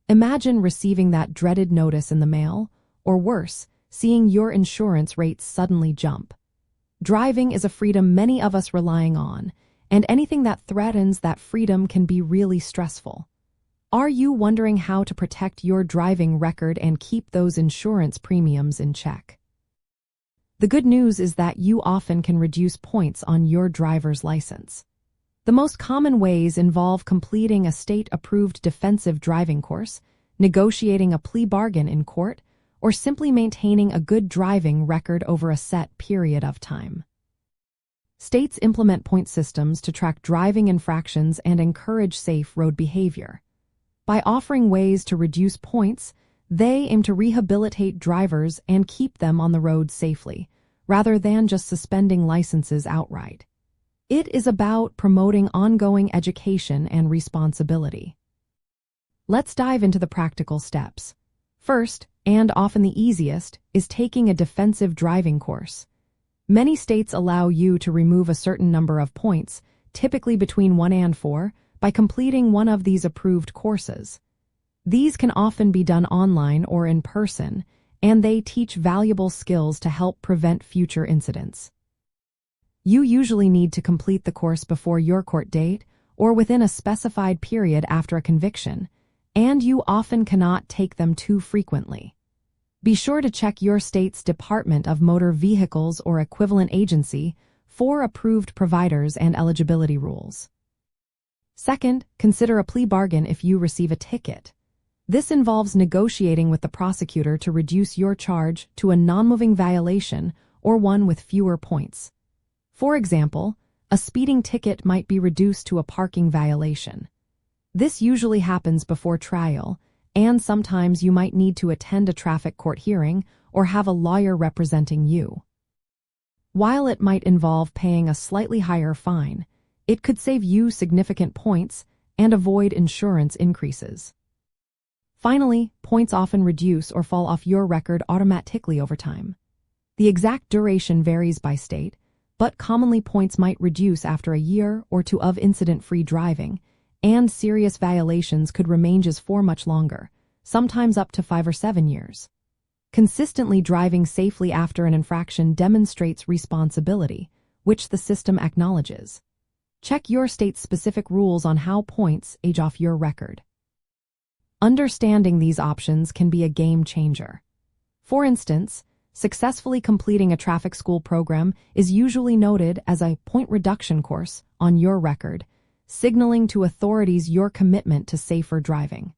Imagine receiving that dreaded notice in the mail, or worse, seeing your insurance rates suddenly jump. Driving is a freedom many of us relying on, and anything that threatens that freedom can be really stressful. Are you wondering how to protect your driving record and keep those insurance premiums in check? The good news is that you often can reduce points on your driver's license. The most common ways involve completing a state-approved defensive driving course, negotiating a plea bargain in court, or simply maintaining a good driving record over a set period of time. States implement point systems to track driving infractions and encourage safe road behavior. By offering ways to reduce points, they aim to rehabilitate drivers and keep them on the road safely, rather than just suspending licenses outright. It is about promoting ongoing education and responsibility. Let's dive into the practical steps. First, and often the easiest, is taking a defensive driving course. Many states allow you to remove a certain number of points, typically between 1 and 4, by completing one of these approved courses. These can often be done online or in person, and they teach valuable skills to help prevent future incidents. You usually need to complete the course before your court date or within a specified period after a conviction, and you often cannot take them too frequently. Be sure to check your state's Department of Motor Vehicles or equivalent agency for approved providers and eligibility rules. Second, consider a plea bargain if you receive a ticket. This involves negotiating with the prosecutor to reduce your charge to a non-moving violation or one with fewer points. For example, a speeding ticket might be reduced to a parking violation. This usually happens before trial, and sometimes you might need to attend a traffic court hearing or have a lawyer representing you. While it might involve paying a slightly higher fine, it could save you significant points and avoid insurance increases. Finally, points often reduce or fall off your record automatically over time. The exact duration varies by state, but commonly points might reduce after a year or two of incident-free driving, and serious violations could remain just for much longer, sometimes up to 5 or 7 years. Consistently driving safely after an infraction demonstrates responsibility, which the system acknowledges. Check your state's specific rules on how points age off your record. Understanding these options can be a game changer. For instance, successfully completing a traffic school program is usually noted as a point reduction course on your record, signaling to authorities your commitment to safer driving.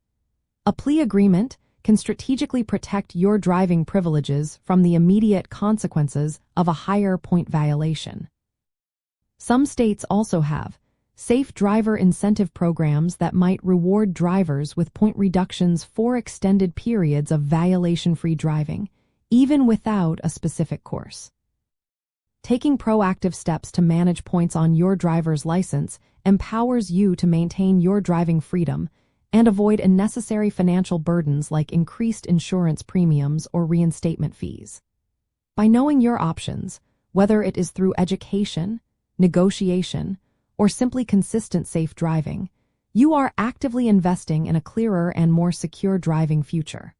A plea agreement can strategically protect your driving privileges from the immediate consequences of a higher point violation. Some states also have safe driver incentive programs that might reward drivers with point reductions for extended periods of violation-free driving, even without a specific course. Taking proactive steps to manage points on your driver's license empowers you to maintain your driving freedom and avoid unnecessary financial burdens like increased insurance premiums or reinstatement fees. By knowing your options, whether it is through education, negotiation, or simply consistent safe driving, you are actively investing in a clearer and more secure driving future.